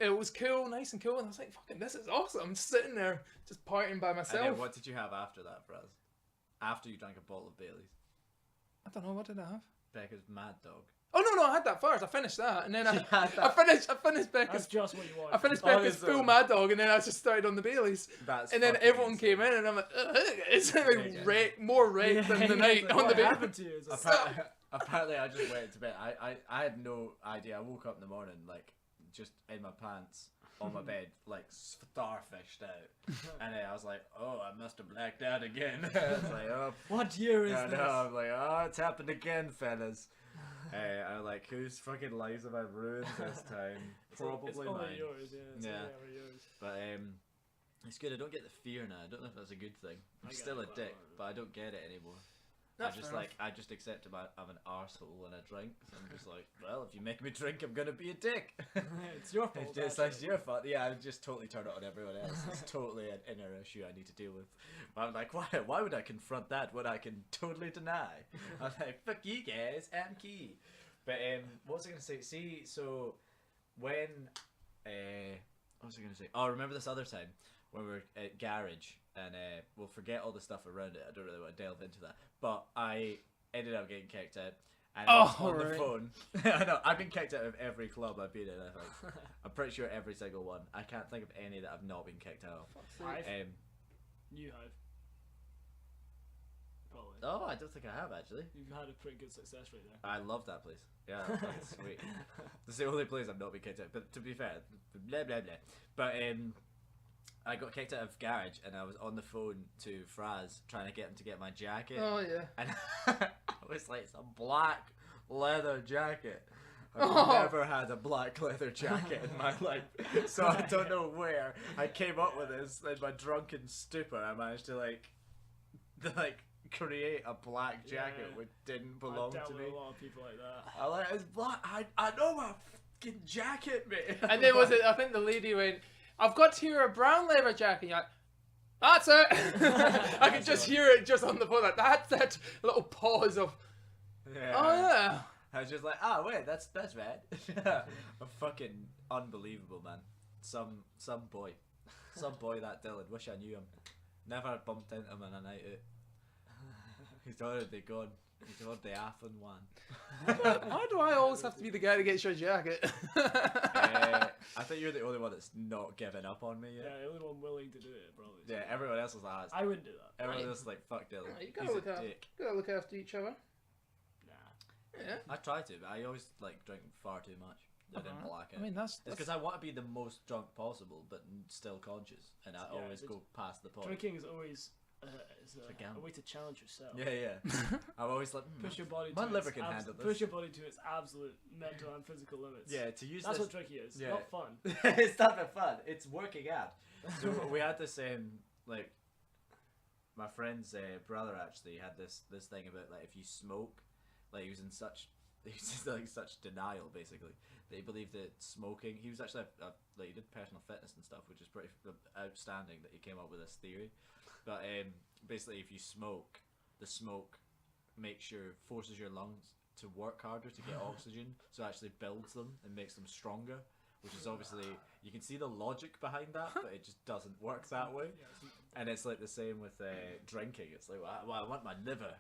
It was cool, nice and cool, and I was like, fucking, this is awesome. I'm just sitting there, just partying by And myself. then what did you have after that, Fraz? After you drank a bottle of Bailey's? I don't know, what did I have? Becca's Mad Dog. Oh no, I had that first. I finished that, and then You had I finished That's Becca's. just what you want. I finished On Becca's its full own. Mad Dog, and then I just started on the Baileys. That's And then fucking everyone insane. came in, and I'm like, it's like Yeah. more rape than the night on the What Baileys. happened to you? It's like, Apparently, I just went to bed. I had no idea. I woke up in the morning, like, just in my pants, on my bed, like, starfished out. And then I was like, oh, I must have blacked out again. I was like, oh, what year is yeah, this? no. I'm like, oh, it's happened again, fellas. I'm like, whose fucking lives have I ruined this time? Probably it's only mine. yours, yeah. It's Yeah. only ever yours. But it's good. I don't get the fear now. I don't know if that's a good thing. I'm I get still a it, but- dick, but I don't get it anymore. That's fair enough. I just accept I'm an arsehole when I drink. So I'm just like, well, if you make me drink, I'm gonna be a dick. It's your fault. It's like actually. your fault. Yeah, I just totally turn it on everyone else. It's totally an inner issue I need to deal with. But I'm like, why would I confront that when I can totally deny? I'm like, fuck you guys, I'm key. But what was I gonna say? See, so when what was I gonna say? Oh, remember this other time when we were at garage and we'll forget all the stuff around it. I don't really want to delve into that. But I ended up getting kicked out. And I was on the right. phone. I know, I've been kicked out of every club I've been in, I think. I'm pretty sure every single one. I can't think of any that I've not been kicked out of. Hive? Um, You have. Probably. oh, I don't think I have actually. You've had a pretty good success rate there. I love that place. Yeah, that's sweet. It's the only place I've not been kicked out. But to be fair, blah blah blah. But I got kicked out of garage, and I was on the phone to Fraz trying to get him to get my jacket. Oh yeah. And I was like, it's a black leather jacket. I've Oh. never had a black leather jacket in my life, so I don't know where I came up with this. In my drunken stupor, I managed to like create a black jacket Yeah. which didn't I've belong dealt to with me. a lot of people like that. I like it's black. I know my fucking jacket, mate. And then was it? I think the lady went, "I've got here a brown leather jacket." You're like, that's it. I could just hear it just on the phone. Like that's it. A little pause of, Yeah. oh yeah. I was just like, oh wait, that's rad. A fucking unbelievable man. Some boy that Dylan. Wish I knew him. Never bumped into him on a night out. He's already gone. He's already off in one. Why do I always have to be the guy that gets your jacket? I think you're the only one that's not given up on me Yeah, yet. the only one willing to do it, probably. Yeah, everyone else is like, I wouldn't do that. everyone else is like, fuck Dylan. You gotta He's look a after, dick. gotta look after each other. Nah. Yeah. I try to, but I always like drink far too much. I then black out. I mean that's It's because I want to be the most drunk possible, but still conscious, and I Yeah, always it's- go past the point. Drinking is always a gamble. a way to challenge yourself. Yeah, yeah. I'm always like, Push your body. my to liver its can handle this. Push your body to its absolute mental and physical limits. Yeah, to use That's this. what drinking is. yeah. Not fun. It's not that fun. It's working out. So we had the same like. My friend's brother actually had this thing about like if you smoke, like he was in such such denial basically that he believed that smoking. He was actually like he did personal fitness and stuff, which is pretty outstanding that he came up with this theory. But basically, if you smoke, the smoke forces your lungs to work harder to get oxygen, so it actually builds them and makes them stronger. Which is obviously, you can see the logic behind that, but it just doesn't work that way. And it's like the same with drinking. It's like, well, I want my liver,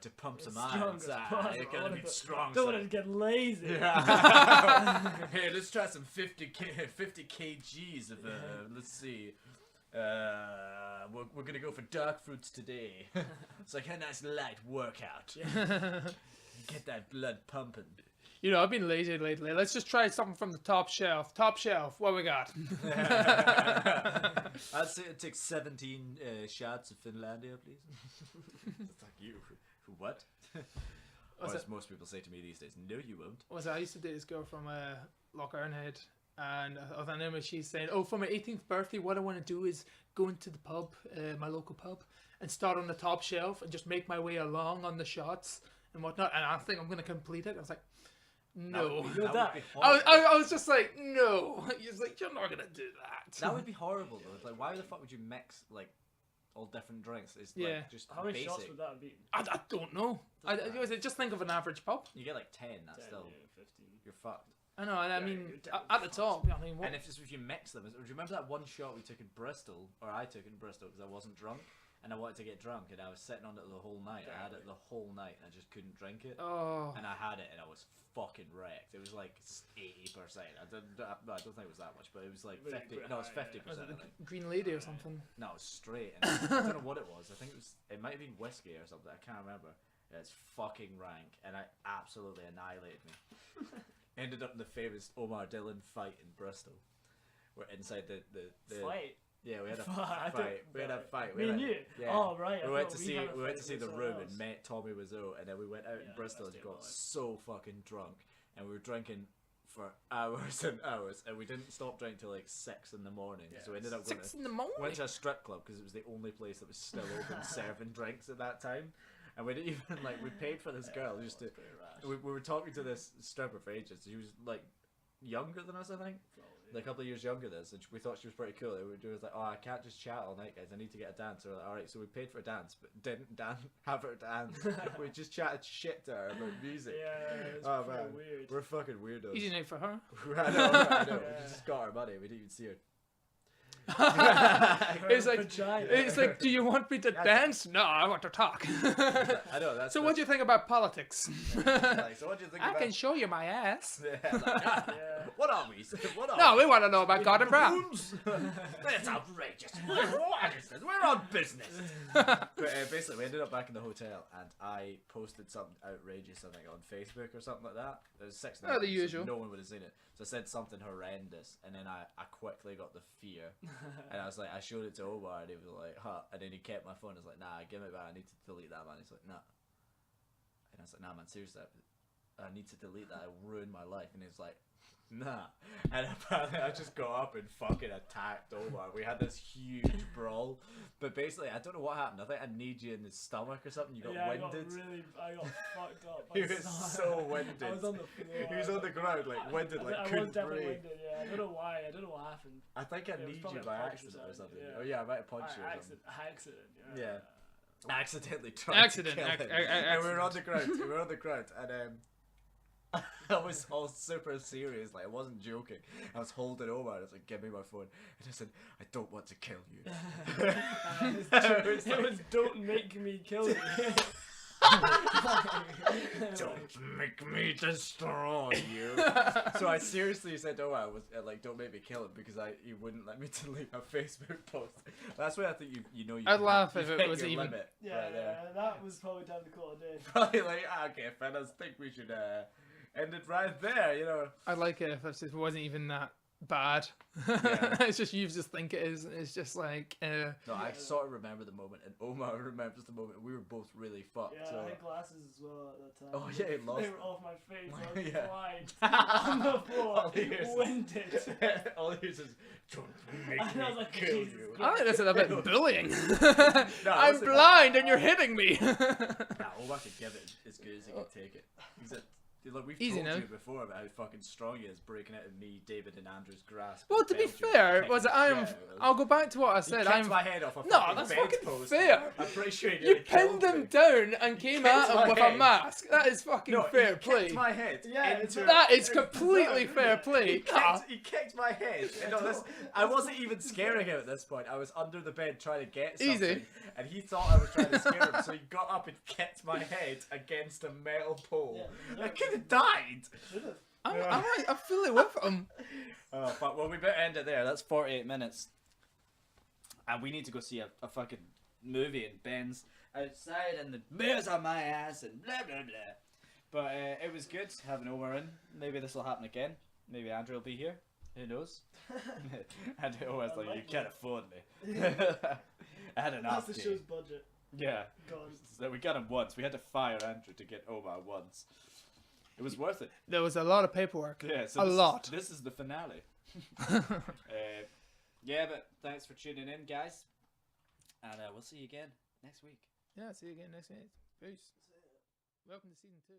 to pump some Strong iron. as possible. It's gotta be strong. Don't so- want to get lazy. Yeah. Hey, let's try some 50 kgs of, let's see. We're gonna go for dark fruits today. It's like a nice light workout. Get that blood pumping. I've been lazy lately. Let's just try something from the top shelf. Top shelf. What we got? I'd say it takes 17 shots of Finlandia, please. It's like you. What? Or as most people say to me these days, no, you won't. I used to date this girl from Loch Earnhead, and I remember she's saying, "Oh, for my 18th birthday, what I want to do is go into the pub, my local pub, and start on the top shelf and just make my way along on the shots and whatnot. And I think I'm going to complete it." I was like, No. You'll That would die. be horrible. I was just like, no. He's like, you're not gonna do that. That would be horrible though. It's like, why the fuck would you mix like all different drinks? It's Yeah. like just How many basic. shots would that have been? I don't know. Just think of an average pub. You get like 10. That's 10, still yeah, 15. you're fucked. I know, and I Yeah, mean, you're definitely at the top, I mean, what? And if you mix them, do you remember that one shot we took in Bristol, or I took in Bristol because I wasn't drunk, and I wanted to get drunk, and I was sitting on it the whole night. I had it the whole night, and I just couldn't drink it. Oh. And I had it, and I was fucking wrecked. It was like 80%. I don't think it was that much, but it was like Really 50. quite No, it was high, 50%. Was it I the think. Green Lady or something? No, it was straight. And I don't know what it was. I think it might have been whiskey or something. I can't remember. It's fucking rank, and it absolutely annihilated me. Ended up in the famous Omar Dillon fight in Bristol. We're inside the Fight. Yeah, we had a I don't- fight. We had a fight. Me and you? Yeah. Oh, right. I We went thought to see had a we went to fight see with the someone room else. and met Tommy Wiseau, and then we went out in Yeah, Bristol and that's got it. so fucking drunk, and we were drinking for hours and hours, and we didn't stop drinking till like 6 in the morning. Yeah, So we ended up going 6 in the morning. went to a strip club because it was the only place that was still open serving drinks at that time. And we didn't even like we paid for this girl just to. That's pretty rash. We were talking to this stripper for ages. She was like younger than us, I think, Probably. like a couple of years younger than us, and we thought she was pretty cool. And we was like, "Oh, I can't just chat all night, guys. I need to get a dance." So we're like, "All right." So we paid for a dance, but didn't have her dance. We just chatted shit to her about music. Yeah, it's Oh, pretty man. weird. We're fucking weirdos. Easy night for her. I know. We Yeah. just got our money. We didn't even see her. It's like, Vagina. it's like, do you want me to Yeah. dance? No, I want to talk. I know. That's So what do you think about politics? like, so what do you think I about? can show you my ass. Yeah, like, Yeah. what are we? What are No, we? we want to know about Gordon Brown. That's outrageous. What is this? We're on business. But basically, we ended up back in the hotel, and I posted something outrageous, I think, on Facebook or something like that. It was 6 Oh, the usual. No one would have seen it. So I said something horrendous, and then I quickly got the fear, and I was like, I showed it to Omar, and he was like, huh, and then he kept my phone. I was like, nah, give it back. I need to delete that, man. He's like, nah. And I was like, nah, man, seriously, I need to delete that. It ruined my life. And he's like, nah. And apparently I just got up and fucking attacked Omar. We had this huge brawl. But basically, I don't know what happened. I think I kneed you in the stomach or something. You got Yeah, winded. I got fucked up. He was so winded. I was on the floor. He was on the ground, like winded, like I was couldn't definitely breathe. winded, yeah. I don't know why. I don't know what happened. I think I It was kneed probably you a by punch or accident or something, something. yeah. Oh yeah, I might have punched you or something. Accident, yeah. Yeah. I accidentally tried Accident, to kill him. ac- And we were on the ground. We were on the ground, and I was all super serious. Like I wasn't joking. I was holding over. I was like, "Give me my phone." And I said, "I don't want to kill you." It was don't make me kill you. Don't make me destroy you. So I seriously said, "Oh, I was like, don't make me kill him," because he wouldn't let me delete a Facebook post. That's where I think you know you. I'd can laugh have- if you've it hit was your even- limit Yeah, right there. yeah, that was probably time to call it a day. Probably like, okay, fellas, think we should end it right there. You know. I'd like it if it wasn't even that bad. Yeah. It's just you just think it is. It's just like, No, I sort of remember the moment, and Omar remembers the moment. We were both really fucked. Yeah, so. I had glasses as well at that time. Oh, yeah, he lost They them. were off my face. I was Yeah. blind on the floor, All he hears is- winded. All he hears is, "Don't make And I was me like, kill Jesus you." I think that's a bit bullying. I I'm wasn't- blind and you're hitting me. Nah, Omar could give it as good as he could take it. He's a, look, we've Easy told now. you before about how fucking strong he is, breaking out of me, David, and Andrew's grasp. Well, in to be Belgium, fair, kicking was it? the shit out of us. I'll go back to what I He said. kicked my head off a No, fucking that's bed fucking post. fair. I'm pretty sure he You nearly pinned killed him me. down and came kicked at him my with head. a mask. That is fucking No, fair he play. kicked my head. Yeah, into That is into- completely fair play. Ah. He kicked my head. And no, I wasn't even scaring him at this point. I was under the bed trying to get something. Easy. And he thought I was trying to scare him, so he got up and kicked my head against a metal pole. Yeah. I could have died. Should've. I'm fully with him. Oh, fuck. Well, we better end it there. That's 48 minutes. And we need to go see a fucking movie, and Ben's outside, and the bears on my ass, and blah, blah, blah. But it was good having Omar in. Maybe this will happen again. Maybe Andrew will be here. Who knows? And Omar's like, you can't afford me. I had an That's off the day. show's budget. Yeah. Gone. So we got him once. We had to fire Andrew to get Omar once. It was worth it. There was a lot of paperwork. Yeah, so A this lot. This is the finale. Yeah, but thanks for tuning in, guys. And we'll see you again next week. Yeah, see you again next week. Peace. Welcome to season 2.